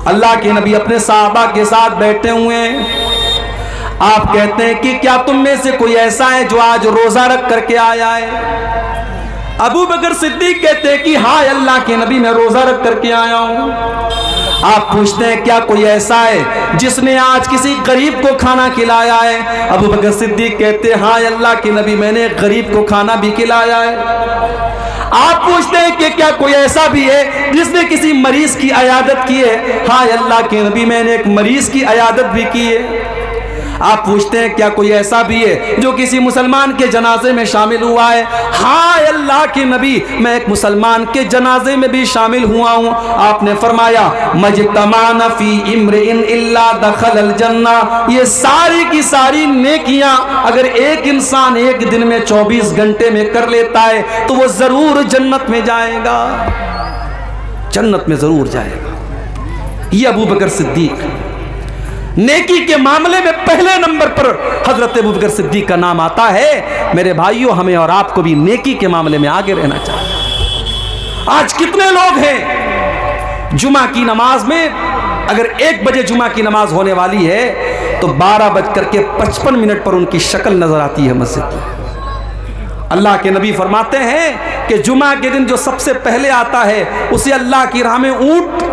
अल्लाह के नबी अपने सहाबा के साथ बैठे हुए हैं। आप कहते हैं कि क्या तुम में से कोई ऐसा है जो आज रोजा रख करके आया है? अबू बकर सिद्दीक कहते हैं कि हाँ अल्लाह के नबी मैं रोजा रख करके आया हूं। आप पूछते हैं क्या कोई ऐसा है जिसने आज किसी गरीब को खाना खिलाया है? अबू बकर सिद्दीक कहते हैं हाँ अल्लाह के नबी मैंने एक गरीब को खाना भी खिलाया है। आप पूछते हैं कि क्या कोई ऐसा भी है जिसने किसी मरीज की अयादत की है? हाँ अल्लाह के नबी मैंने एक मरीज की अयादत भी की है। आप पूछते हैं क्या कोई ऐसा भी है जो किसी मुसलमान के जनाजे में शामिल हुआ है? हाँ अल्लाह के नबी मैं एक मुसलमान के जनाजे में भी शामिल हुआ हूँ। आपने फरमाया मजतमान फी इम्रिइन इल्ला दखलल जन्ना, ये सारी की सारी नेकियां अगर एक इंसान एक दिन में 24 घंटे में कर लेता है तो वो जरूर जन्नत में जाएगा, जन्नत में जरूर जाएगा। ये अबू बकर सिद्दीक, नेकी के मामले में पहले नंबर पर हजरत अबू बकर सिद्दीक का नाम आता है। मेरे भाइयों हमें और आपको भी नेकी के मामले में आगे रहना चाहिए। आज कितने लोग हैं जुमा की नमाज में, अगर 1 बजे जुमा की नमाज होने वाली है तो 12:55 पर उनकी शक्ल नजर आती है मस्जिद में। अल्लाह के नबी फरमाते हैं कि जुमा के दिन जो सबसे पहले आता है उसे अल्लाह की राह में ऊंट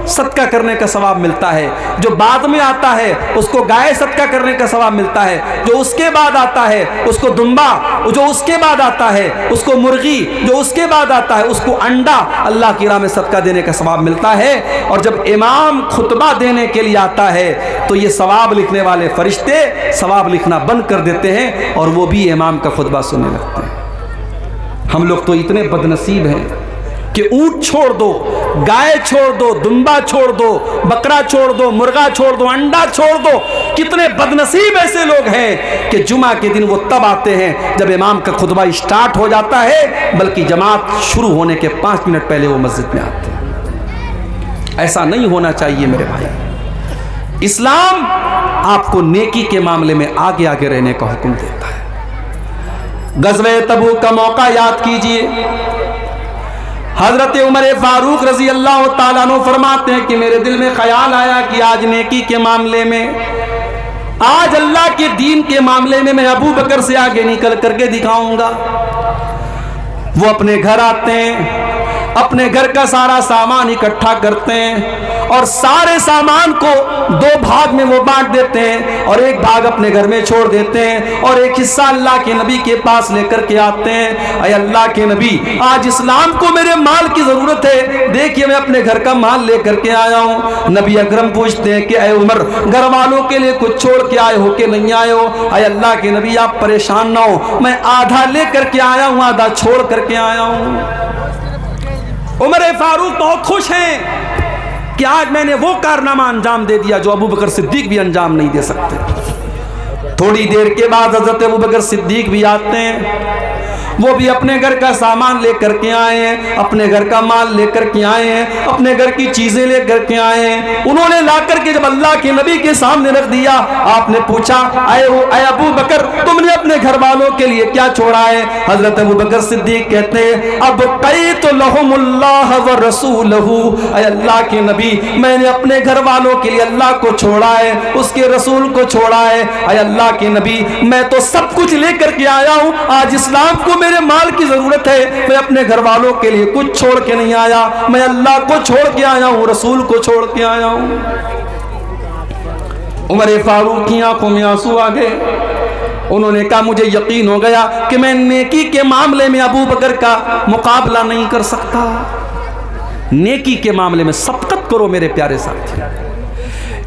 सदका करने का सवाब मिलता है, जो बाद में आता है उसको गाय सदका करने का सवाब मिलता है, जो उसके बाद आता है उसको दुम्बा, जो उसके बाद आता है उसको मुर्गी, जो उसके बाद आता है उसको अंडा अल्लाह की राह में सदका देने का सवाब मिलता है। और जब इमाम खुतबा देने के लिए आता है तो ये सवाब लिखने वाले फरिश्ते सवाब लिखना बंद कर देते हैं और वो भी इमाम का खुतबा सुनने लगते हैं। हम लोग तो इतने बदनसीब हैं कि ऊंट छोड़ दो, गाय छोड़ दो, दुम्बा छोड़ दो, बकरा छोड़ दो, मुर्गा छोड़ दो, अंडा छोड़ दो। कितने बदनसीब ऐसे लोग हैं कि जुमा के दिन वो तब आते हैं जब इमाम का खुतबा स्टार्ट हो जाता है, बल्कि जमात शुरू होने के 5 मिनट पहले वो मस्जिद में आते हैं। ऐसा नहीं होना चाहिए मेरे भाई। इस्लाम आपको नेकी के मामले में आगे आगे रहने का हुक्म देता है। गज़वे तबूक का मौका याद कीजिए। हजरत उमर फारूक रजी अल्लाह ताला अन्हु फरमाते हैं कि मेरे दिल में ख्याल आया कि आज नेकी के मामले में, आज अल्लाह के दीन के मामले में मैं अबू बकर से आगे निकल करके दिखाऊंगा। वो अपने घर आते हैं, अपने घर का सारा सामान इकट्ठा करते हैं और सारे सामान को 2 भाग में वो बांट देते हैं और एक भाग अपने घर में छोड़ देते हैं और एक हिस्सा अल्लाह के नबी के पास लेकर के आते हैं। अय अल्लाह के नबी आज इस्लाम को मेरे माल की जरूरत है, देखिए मैं अपने घर का माल लेकर के आया हूँ। नबी अकरम पूछते हैं कि अय उमर घर वालों के लिए कुछ छोड़ के आए हो कि नहीं आए हो? अय अल्लाह के नबी आप परेशान ना हो, मैं आधा लेकर के आया हूँ, आधा छोड़ करके आया हूँ। उमर फारूक बहुत खुश हैं कि आज मैंने वो कारनामा अंजाम दे दिया जो अबू बकर सिद्दीक भी अंजाम नहीं दे सकते। थोड़ी देर के बाद हजरत अबू बकर सिद्दीक भी आते हैं, वो भी अपने घर का सामान लेकर के आए हैं, अपने घर का माल लेकर के आए हैं, अपने घर की चीजें लेकर के आए हैं। उन्होंने लाकर के जब अल्लाह के नबी के सामने रख दिया, आपने पूछा अय अबू बकर तुमने अपने घर वालों के लिए क्या छोड़ा है? हजरत अबू बकर सिद्दीक कहते हैं अब कई तो लहुमुल्लाह व रसूलहू, अय अल्लाह के नबी मैंने अपने घर वालों के लिए अल्लाह को छोड़ा है, उसके रसूल को छोड़ा है। अय अल्लाह के नबी मैं तो सब कुछ लेकर के आया हूँ, आज इस्लाम को मेरे माल की जरूरत है, मैं अपने घर वालों के लिए कुछ छोड़ के नहीं आया, मैं अल्लाह को छोड़ के आया हूं, रसूल को छोड़ के आया हूं। उमर फारूक की आंखों में आंसू आ गए। उन्होंने कहा मुझे यकीन हो गया कि मैं नेकी के मामले में अबू बकर का मुकाबला नहीं कर सकता। नेकी के मामले में सबकत करो मेरे प्यारे साथी।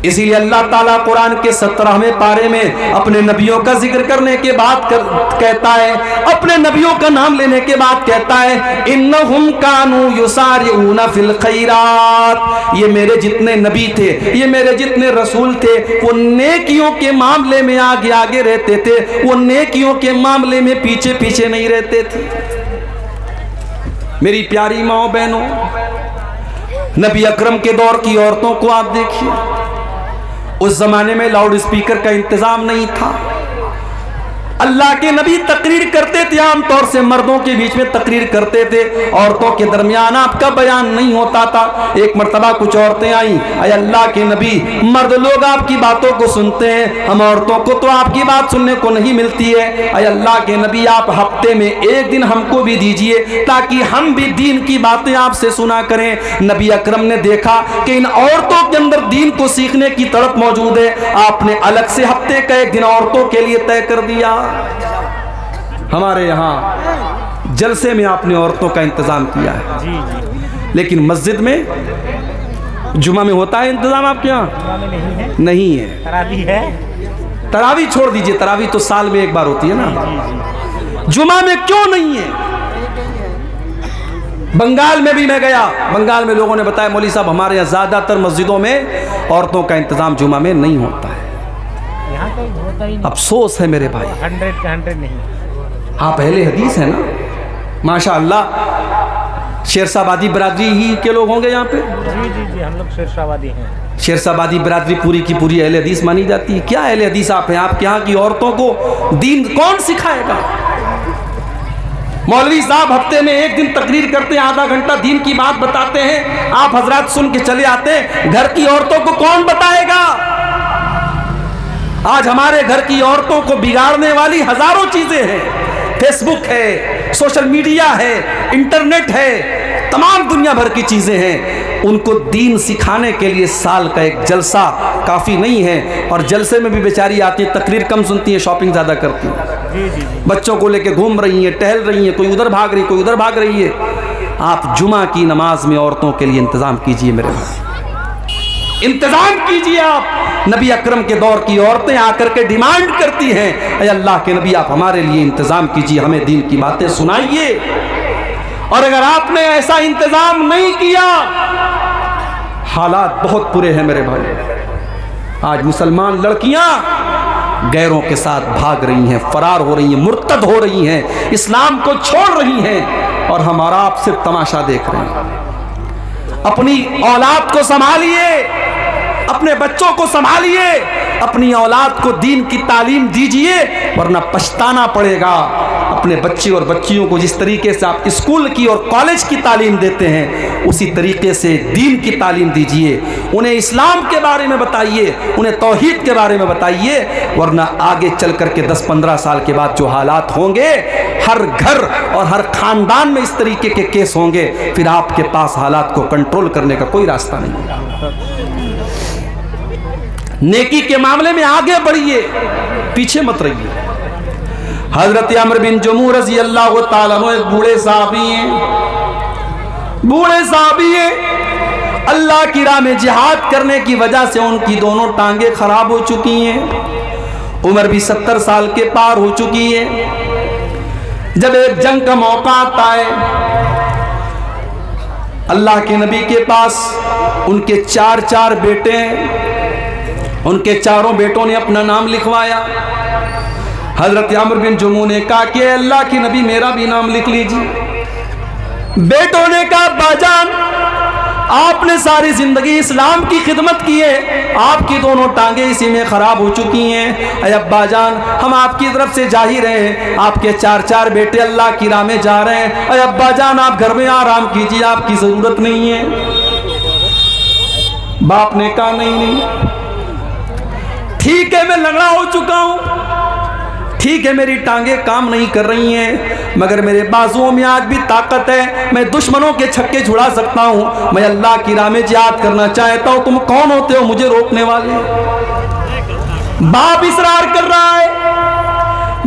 इसीलिए अल्लाह ताला कुरान के 17वें पारे में अपने नबियों का जिक्र करने के बाद कहता है, अपने नबियों का नाम लेने के बाद कहता है इन्नहुम कानू युसारिऊना फिल खैरात, ये मेरे जितने नबी थे, ये मेरे जितने रसूल थे, वो नेकियों के मामले में आगे आगे रहते थे, वो नेकियों के मामले में पीछे पीछे नहीं रहते थे। मेरी प्यारी माओ बहनों, नबी अकरम के दौर की औरतों को आप देखिए, उस जमाने में लाउड स्पीकर का इंतजाम नहीं था, अल्लाह के नबी तकरीर करते थे, आमतौर से मर्दों के बीच में तकरीर करते थे, औरतों के दरमियान आपका बयान नहीं होता था। एक मर्तबा कुछ औरतें आई, अय अल्लाह के नबी, मर्द लोग आपकी बातों को सुनते हैं, हम औरतों को तो आपकी बात सुनने को नहीं मिलती है। अय अल्लाह के नबी, आप हफ्ते में एक दिन हमको भी दीजिए ताकि हम भी दीन की बातें आपसे सुना करें। नबी अकरम ने देखा कि इन औरतों के अंदर दीन को सीखने की तड़प मौजूद है, आपने अलग से हफ्ते का एक दिन औरतों के लिए तय कर दिया। हमारे यहाँ जलसे में आपने औरतों का इंतजाम किया है जी जी। लेकिन मस्जिद में जुमा में होता है इंतजाम आपके यहाँ? नहीं है। तरावी है? तरावी छोड़ दीजिए, तरावी तो साल में एक बार होती है ना, जुमा में क्यों नहीं है? बंगाल में भी मैं गया, बंगाल में लोगों ने बताया मौलवी साहब हमारे यहाँ ज्यादातर मस्जिदों में औरतों का इंतजाम जुमा में नहीं होता है। यहाँ तो होता ही नहीं। अफसोस है मेरे भाई, 100 का 100 नहीं। आप अहले हदीस है ना, माशाअल्लाह। शेरशाबादी बिरादरी ही के लोग होंगे यहाँ पे? जी जी जी, हम लोग शेरशाबादी हैं। शेरशाबादी बिरादरी पूरी की पूरी अहले हदीस मानी जाती है। क्या अहले हदीस आप हैं? आपके यहाँ की औरतों को दीन कौन सिखाएगा? मौलवी साहब हफ्ते में एक दिन तकरीर करते हैं, आधा घंटा दीन की बात बताते हैं, आप हजरात सुन के चले आते हैं। घर की औरतों को कौन बताएगा? आज हमारे घर की औरतों को बिगाड़ने वाली हजारों चीजें हैं। फेसबुक है, सोशल मीडिया है, इंटरनेट है, तमाम दुनिया भर की चीजें हैं। उनको दीन सिखाने के लिए साल का एक जलसा काफी नहीं है, और जलसे में भी बेचारी आती है, तकरीर कम सुनती है, शॉपिंग ज्यादा करती है। बच्चों को लेके घूम रही है, टहल रही है, कोई उधर भाग रही, कोई उधर भाग रही है। आप जुमा की नमाज में औरतों के लिए इंतजाम कीजिए मेरे भाई, इंतजाम कीजिए आप। नबी अकरम के दौर की औरतें आकर के डिमांड करती हैं, अय अल्लाह के नबी आप हमारे लिए इंतजाम कीजिए, हमें दीन की बातें सुनाइए। और अगर आपने ऐसा इंतजाम नहीं किया, हालात बहुत बुरे हैं मेरे भाई। आज मुसलमान लड़कियां गैरों के साथ भाग रही हैं, फरार हो रही हैं, मुर्तद हो रही हैं, इस्लाम को छोड़ रही हैं, और हमारा आप सिर्फ तमाशा देख रहे हैं। अपनी औलाद को संभालिए, अपने बच्चों को संभालिए, अपनी औलाद को दीन की तालीम दीजिए, वरना पछताना पड़ेगा। अपने बच्चे और बच्चियों को जिस तरीके से आप स्कूल की और कॉलेज की तालीम देते हैं, उसी तरीके से दीन की तालीम दीजिए। उन्हें इस्लाम के बारे में बताइए, उन्हें तौहीद के बारे में बताइए, वरना आगे चल करके 10-15 साल के बाद जो हालात होंगे, हर घर और हर खानदान में इस तरीके के केस होंगे, फिर आपके पास हालात को कंट्रोल करने का कोई रास्ता नहीं होगा। नेकी के मामले में आगे बढ़िए, पीछे मत रहिए। हजरत अमर बिन जमू रज़ी अल्लाह ताला अन्हु एक बूढ़े साहबी हैं, बूढ़े साहबी हैं। अल्लाह की राह में जिहाद करने की वजह से उनकी दोनों टांगे खराब हो चुकी हैं, उम्र भी 70 साल के पार हो चुकी है। जब एक जंग का मौका आता है, अल्लाह के नबी के पास उनके 4 बेटे हैं, उनके चारों बेटों ने अपना नाम लिखवाया। हजरत अमर बिन जमू ने कहा कि अल्लाह के नबी मेरा भी नाम लिख लीजिए। बेटों ने कहा बाजान आपने सारी जिंदगी इस्लाम की खिदमत की है, आपकी दोनों टांगे इसी में खराब हो चुकी हैं। अय अब्बाजान हम आपकी तरफ से जा ही रहे हैं, आपके 4 बेटे अल्लाह की राह में जा रहे हैं। अय अब्बाजान आप घर में आराम कीजिए, आपकी जरूरत नहीं है। बाप ने कहा नहीं, ठीक है मैं लंगड़ा हो चुका हूं, ठीक है मेरी टांगे काम नहीं कर रही हैं, मगर मेरे बाजुओं में आज भी ताकत है, मैं दुश्मनों के छक्के छुड़ा सकता हूं, मैं अल्लाह की राह में जिहाद करना चाहता हूं। तुम कौन होते हो मुझे रोकने वाले? बाप इसरार कर रहा है,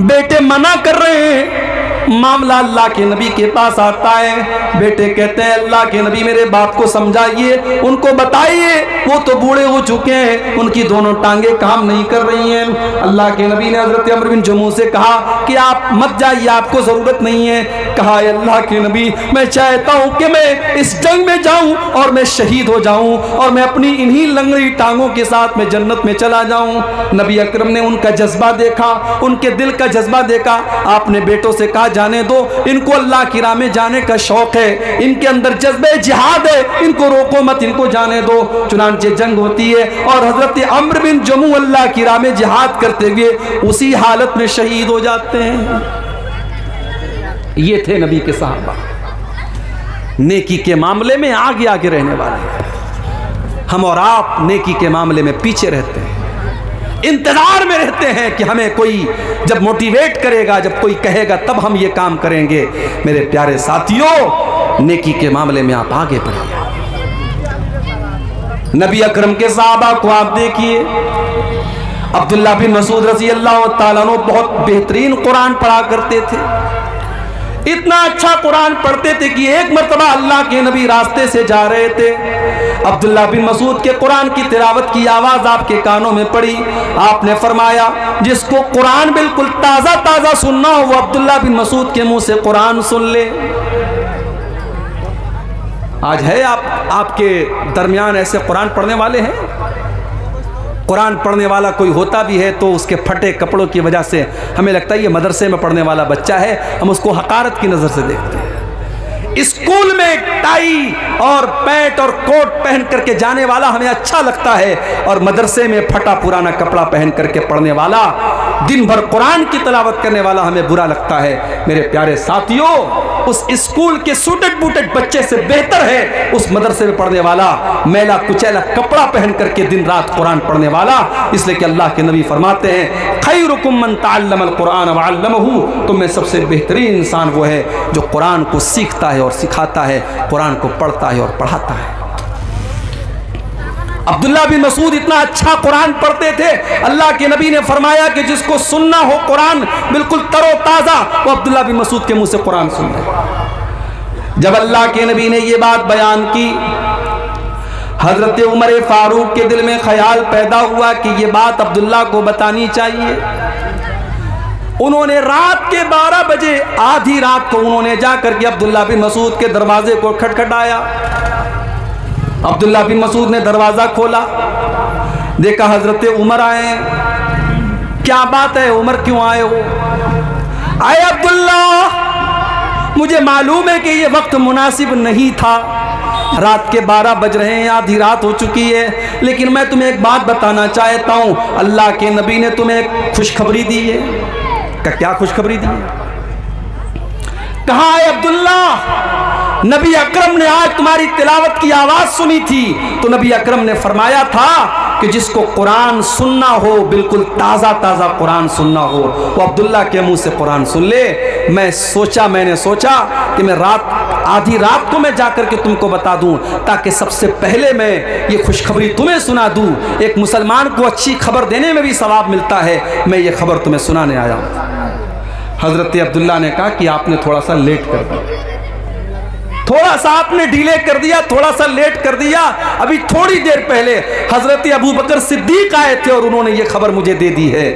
बेटे मना कर रहे हैं। मामला अल्लाह के नबी के पास आता है। बेटे कहते हैं अल्लाह के नबी मेरे बाप को समझाइए, उनको बताइए, वो तो बूढ़े हो चुके हैं, उनकी दोनों टांगे काम नहीं कर रही हैं। अल्लाह के नबी ने हजरत अमर बिन जमू से कहा कि आप मत जाइए, आपको जरूरत नहीं है। कहा अल्लाह के नबी मैं चाहता हूं कि मैं इस जंग में जाऊं और मैं शहीद हो जाऊं और मैं अपनी इन्हीं लंगड़ी टांगों के साथ मैं जन्नत में चला जाऊं। नबी अकरम ने उनका जज्बा देखा, उनके दिल का जज्बा देखा। आपने बेटों से कहा जाने दो, इनको अल्लाह की राह में जाने का शौक है, इनके अंदर जज्बे जिहाद है, इनको रोको मत, इनको जाने दो। चुनांचे जंग होती है और हजरत अम्र बिन जमू अल्लाह की राह में जिहाद करते हुए उसी हालत में शहीद हो जाते हैं। ये थे नबी के सहाबा, नेकी के मामले में आगे आगे रहने वाले। हम और आप नेकी के मामले में पीछे रहते हैं, इंतजार में रहते हैं कि हमें कोई जब मोटिवेट करेगा, जब कोई कहेगा तब हम ये काम करेंगे। मेरे प्यारे साथियों, नेकी के मामले में आप आगे बढ़िए। नबी अकरम के सहाबा को आप देखिए, अब्दुल्ला बिन मसूद रज़ी अल्लाह ताला अन्हु बहुत बेहतरीन कुरान पढ़ा करते थे। इतना अच्छा कुरान पढ़ते थे कि एक मर्तबा अल्लाह के नबी रास्ते से जा रहे थे, अब्दुल्ला बिन मसूद के कुरान की तिलावत की आवाज आपके कानों में पड़ी। आपने फरमाया, जिसको कुरान बिल्कुल ताजा ताजा सुनना हो वो अब्दुल्ला बिन मसूद के मुंह से कुरान सुन ले। आज है आपके दरमियान ऐसे कुरान पढ़ने वाले हैं? कुरान पढ़ने वाला कोई होता भी है तो उसके फटे कपड़ों की वजह से हमें लगता है ये मदरसे में पढ़ने वाला बच्चा है, हम उसको हकारत की नज़र से देखते हैं। स्कूल में टाई और पैंट और कोट पहन करके जाने वाला हमें अच्छा लगता है, और मदरसे में फटा पुराना कपड़ा पहन करके पढ़ने वाला, दिन भर कुरान की तिलावत करने वाला हमें बुरा लगता है। मेरे प्यारे साथियों, उस स्कूल के सूटेड बूटेड बच्चे से बेहतर है उस मदरसे में पढ़ने वाला मैला कुचैला कपड़ा पहन करके दिन रात कुरान पढ़ने वाला। इसलिए कि अल्लाह के नबी फरमाते हैं, खैरुकुम मन तअल्लमल कुरान व अल्लमहु, तुम में सबसे बेहतरीन इंसान वो है जो कुरान को सीखता है और सिखाता है, कुरान को पढ़ता है और पढ़ाता है। अब्दुल्ला बिन मसूद इतना अच्छा कुरान पढ़ते थे, अल्लाह के नबी ने फरमाया कि जिसको सुनना हो कुरान बिल्कुल तरोताजा, वो अब्दुल्ला बिन मसूद के मुंह से कुरान सुन ले। जब अल्लाह के नबी ने ये बात बयान की, हजरत उमर फारूक के दिल में ख्याल पैदा हुआ कि ये बात अब्दुल्ला को बतानी चाहिए। उन्होंने रात के 12 बजे, आधी रात को उन्होंने जाकर के अब्दुल्ला बिन मसूद के दरवाजे को खटखटाया। अब्दुल्ला बिन मसूद ने दरवाजा खोला, देखा हजरत उमर आए। क्या बात है उमर, क्यों आए हो? आए अब्दुल्ला, मुझे मालूम है कि ये वक्त मुनासिब नहीं था, रात के 12 बज रहे हैं, आधी रात हो चुकी है, लेकिन मैं तुम्हें एक बात बताना चाहता हूं, अल्लाह के नबी ने तुम्हें एक खुशखबरी दी है। क्या खुशखबरी दी है? कहाँ है अब्दुल्ला? नबी अकरम ने आज तुम्हारी तिलावत की आवाज सुनी थी, तो नबी अकरम ने फरमाया था कि जिसको कुरान सुनना हो, बिल्कुल ताज़ा ताज़ा कुरान सुनना हो, वो अब्दुल्ला के मुंह से कुरान सुन ले। मैंने सोचा कि मैं आधी रात को मैं जाकर के तुमको बता दूं, ताकि सबसे पहले मैं ये खुशखबरी तुम्हें सुना दूं। एक मुसलमान को अच्छी खबर देने में भी सवाब मिलता है, मैं ये खबर तुम्हें सुनाने आया हूं। हजरत अब्दुल्ला ने कहा कि आपने थोड़ा सा लेट कर दिया, थोड़ा सा आपने डिले कर दिया, थोड़ा सा लेट कर दिया। अभी थोड़ी देर पहले हजरत अबू बकर सिद्दीक आए थे और उन्होंने ये खबर मुझे दे दी है।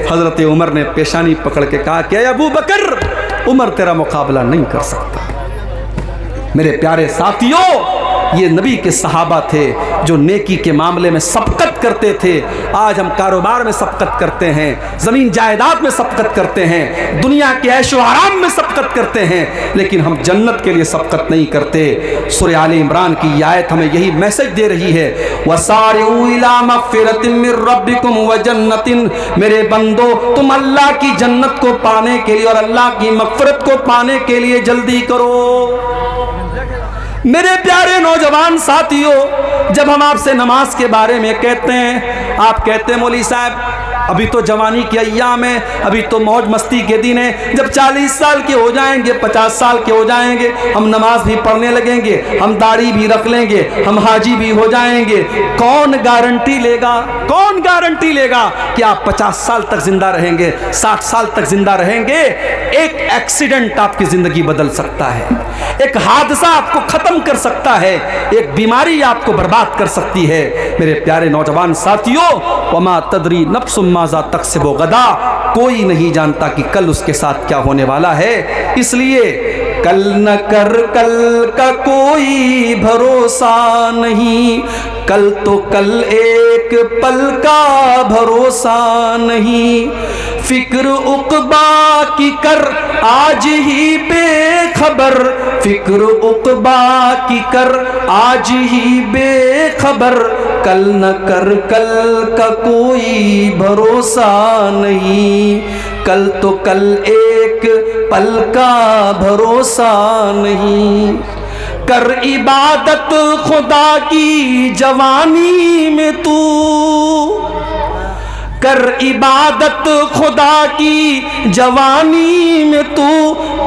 हजरत उमर ने पेशानी पकड़ के कहा कि अबू बकर, उमर तेरा मुकाबला नहीं कर सकता। मेरे प्यारे साथियों, ये नबी के सहाबा थे जो नेकी के मामले में सबकत करते थे। आज हम कारोबार में सबकत करते हैं, ज़मीन जायदाद में सबकत करते हैं, दुनिया के ऐशो आराम में सबकत करते हैं, लेकिन हम जन्नत के लिए सबकत नहीं करते। सूरह आले इमरान की ये आयत हमें यही मैसेज दे रही है, वसारिऊ इला मग़फ़िरतिन मिर रब्बिकुम व जन्नतिन, मेरे बंदो तुम अल्लाह की जन्नत को पाने के लिए और अल्लाह की मग़फ़िरत को पाने के लिए जल्दी करो। मेरे प्यारे नौजवान साथियों, जब हम आपसे नमाज के बारे में कहते हैं, आप कहते हैं मौलवी साहब अभी तो जवानी की अय्याम है, अभी तो मौज मस्ती के दिन है, जब 40 साल के हो जाएंगे, 50 साल के हो जाएंगे, हम नमाज भी पढ़ने लगेंगे, हम दाढ़ी भी रख लेंगे, हम हाजी भी हो जाएंगे। कौन गारंटी लेगा, कौन गारंटी लेगा कि आप 50 साल तक जिंदा रहेंगे, 60 साल तक जिंदा रहेंगे? एक एक्सीडेंट आपकी जिंदगी बदल सकता है, एक हादसा आपको खत्म कर सकता है, एक बीमारी आपको बर्बाद कर सकती है। मेरे प्यारे नौजवान साथियों, वमा तदरी नफ्सुम माज़ा तक्सिबु गदा, कोई नहीं जानता कि कल उसके साथ क्या होने वाला है। इसलिए कल न कर, कल का कोई भरोसा नहीं, कल तो कल एक पल का भरोसा नहीं। फिक्र उक़बा की कर आज ही बेखबर, फिक्र उक़बा की कर आज ही बेखबर, कल न कर कल का कोई भरोसा नहीं, कल तो कल एक पल का भरोसा नहीं। कर इबादत खुदा की जवानी में तू, कर इबादत खुदा की जवानी में तू,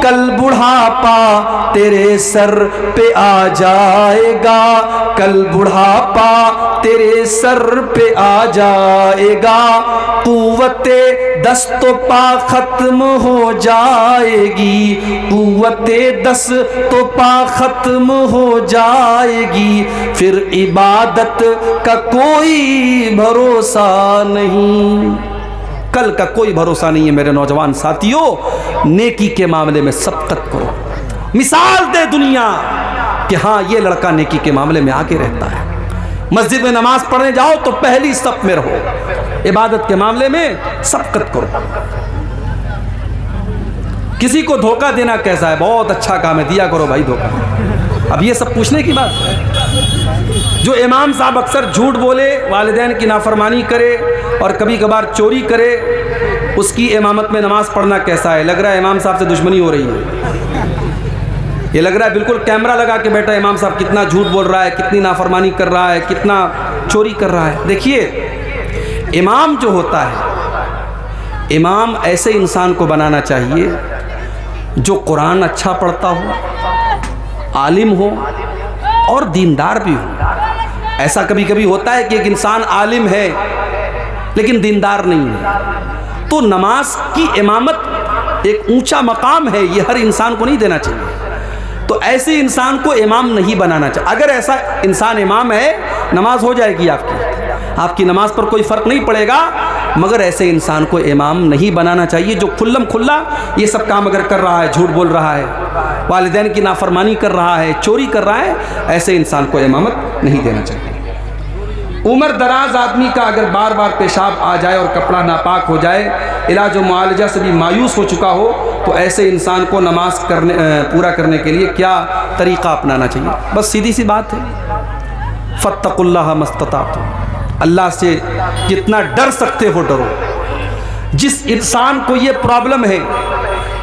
कल बुढ़ापा तेरे सर पे आ जाएगा, कल बुढ़ापा तेरे सर पे आ जाएगा, कुव्वते दस्तो पा खत्म हो जाएगी, कुव्वते दस तो पा खत्म हो जाएगी, फिर इबादत का कोई भरोसा नहीं। कल का कोई भरोसा नहीं है मेरे नौजवान साथियों। नेकी के मामले में सबकत करो, मिसाल दे दुनिया कि हाँ ये लड़का नेकी के मामले में आगे रहता है। मस्जिद में नमाज पढ़ने जाओ तो पहली सफ में रहो, इबादत के मामले में सबकत करो। किसी को धोखा देना कैसा है, बहुत अच्छा काम है, दिया करो भाई धोखा। अब ये सब पूछने की बात है। जो इमाम साहब अक्सर झूठ बोले, वालिदैन की नाफरमानी करे और कभी कभार चोरी करे, उसकी इमामत में नमाज पढ़ना कैसा है? लग रहा है इमाम साहब से दुश्मनी हो रही है। ये लग रहा है बिल्कुल कैमरा लगा के बैठा इमाम साहब कितना झूठ बोल रहा है, कितनी नाफरमानी कर रहा है, कितना चोरी कर रहा है। देखिए, इमाम जो होता है, इमाम ऐसे इंसान को बनाना चाहिए जो कुरान अच्छा पढ़ता हो, आलिम हो और दीनदार भी हो। ऐसा कभी कभी होता है कि एक इंसान आलिम है लेकिन दीनदार नहीं है, तो नमाज की इमामत एक ऊंचा मकाम है, ये हर इंसान को नहीं देना चाहिए। तो ऐसे इंसान को इमाम नहीं बनाना चाहिए। अगर ऐसा इंसान इमाम है, नमाज हो जाएगी आपकी नमाज पर कोई फ़र्क नहीं पड़ेगा, मगर ऐसे इंसान को इमाम नहीं बनाना चाहिए जो खुल्लम खुल्ला ये सब काम अगर कर रहा है, झूठ बोल रहा है, वालिदैन की नाफरमानी कर रहा है, चोरी कर रहा है, ऐसे इंसान को इमामत नहीं देना चाहिए। उम्र दराज आदमी का अगर बार बार पेशाब आ जाए और कपड़ा नापाक हो जाए, इलाज व मुआलजा से भी मायूस हो चुका हो, तो ऐसे इंसान को नमाज पूरा करने के लिए क्या तरीक़ा अपनाना चाहिए? बस सीधी सी बात है, फत्तकुल्लाह मस्ततातुम, अल्लाह से जितना डर सकते हो डरो। जिस इंसान को ये प्रॉब्लम है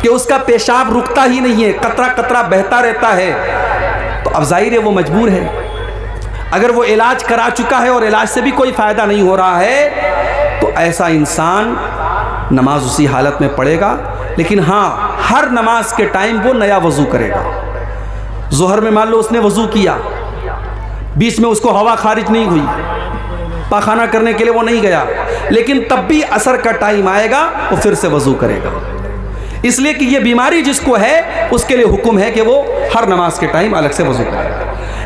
कि उसका पेशाब रुकता ही नहीं है, कतरा कतरा बहता रहता है, तो अब जाहिर है वो मजबूर है। अगर वो इलाज करा चुका है और इलाज से भी कोई फ़ायदा नहीं हो रहा है, तो ऐसा इंसान नमाज उसी हालत में पढ़ेगा। लेकिन हाँ, हर नमाज के टाइम वो नया वज़ू करेगा। ज़ोहर में मान लो उसने वज़ू किया, बीच में उसको हवा खारिज नहीं हुई, पाखाना करने के लिए वो नहीं गया, लेकिन तब भी असर का टाइम आएगा वो फिर से वज़ू करेगा। इसलिए कि ये बीमारी जिसको है उसके लिए हुक्म है कि वो हर नमाज के टाइम अलग से वज़ू करे।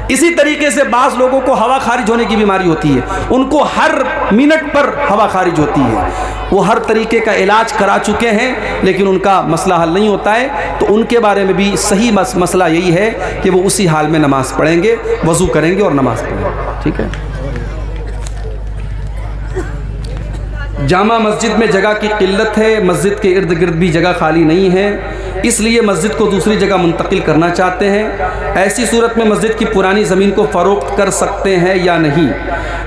इसी तरीके से बाज़ लोगों को हवा खारिज होने की बीमारी होती है, उनको हर मिनट पर हवा खारिज होती है, वो हर तरीके का इलाज करा चुके हैं लेकिन उनका मसला हल नहीं होता है। तो उनके बारे में भी सही मसला यही है कि वो उसी हाल में नमाज़ पढ़ेंगे, वज़ू करेंगे और नमाज़ पढ़ेंगे। ठीक है। जामा मस्जिद में जगह की किल्लत है, मस्जिद के इर्द गिर्द भी जगह खाली नहीं है, इसलिए मस्जिद को दूसरी जगह मुंतकिल करना चाहते हैं। ऐसी सूरत में मस्जिद की पुरानी ज़मीन को फ़रोख्त कर सकते हैं या नहीं,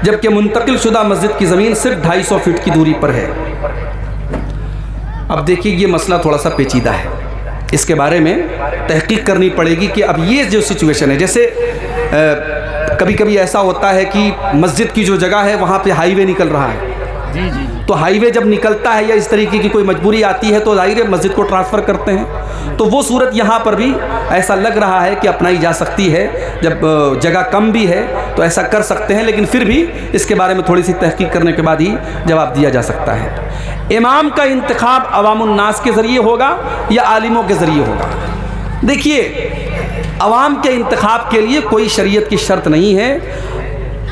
जबकि मुंतकिल शुदा मस्जिद की ज़मीन सिर्फ 250 फीट की दूरी पर है। अब देखिए, ये मसला थोड़ा सा पेचीदा है, इसके बारे में तहकीक करनी पड़ेगी कि अब ये जो सिचुएशन है, जैसे कभी कभी ऐसा होता है कि मस्जिद की जो जगह है वहाँ पे हाईवे निकल रहा है, तो हाईवे जब निकलता है या इस तरीके की कोई मजबूरी आती है तो जाहिर है मस्जिद को ट्रांसफ़र करते हैं। तो वो सूरत यहाँ पर भी ऐसा लग रहा है कि अपनाई जा सकती है, जब जगह कम भी है तो ऐसा कर सकते हैं, लेकिन फिर भी इसके बारे में थोड़ी सी तहकीक करने के बाद ही जवाब दिया जा सकता है। इमाम का इंतखाब अवामुन्नास के ज़रिए होगा या आलिमों के ज़रिए होगा? देखिए, अवाम के इंतखाब के लिए कोई शरीयत की शर्त नहीं है।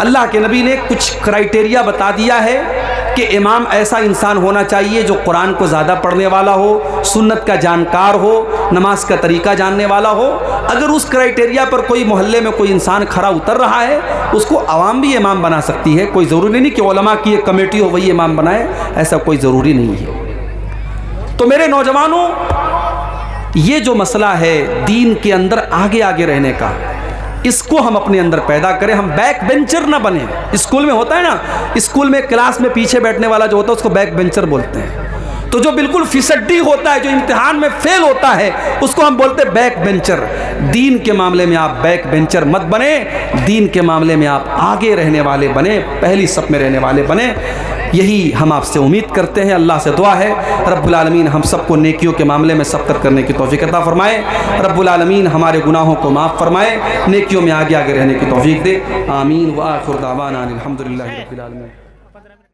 अल्लाह के नबी ने कुछ क्राइटेरिया बता दिया है कि इमाम ऐसा इंसान होना चाहिए जो कुरान को ज़्यादा पढ़ने वाला हो, सुन्नत का जानकार हो, नमाज का तरीका जानने वाला हो। अगर उस क्राइटेरिया पर कोई मोहल्ले में कोई इंसान खरा उतर रहा है, उसको अवाम भी इमाम बना सकती है। कोई ज़रूरी नहीं कि उलमा की एक कमेटी हो वही इमाम बनाए, ऐसा कोई ज़रूरी नहीं है। तो मेरे नौजवानों, ये जो मसला है दीन के अंदर आगे आगे रहने का, इसको हम अपने अंदर पैदा करें। हम बैक बेंचर ना बने। स्कूल में होता है ना, स्कूल में क्लास में पीछे बैठने वाला जो होता है उसको बैक बेंचर बोलते हैं। तो जो बिल्कुल फिसड्डी होता है, जो इम्तिहान में फेल होता है, उसको हम बोलते हैं बैक बेंचर। दीन के मामले में आप बैक बेंचर मत बने, दीन के मामले में आप आगे रहने वाले बने, पहली सफ में रहने वाले बने। यही हम आपसे उम्मीद करते हैं। अल्लाह से दुआ है रब्बुल आलमीन हम सबको नेकियों के मामले में सबकत करने की तौफीक अता फरमाए। रब्बुल आलमीन हमारे गुनाहों को माफ़ फरमाए, नेकियों में आगे आगे रहने की तौफीक दे। आमीन व आखिर दावाना अनिल हम्दुलिल्लाहि रब्बिल आलमीन।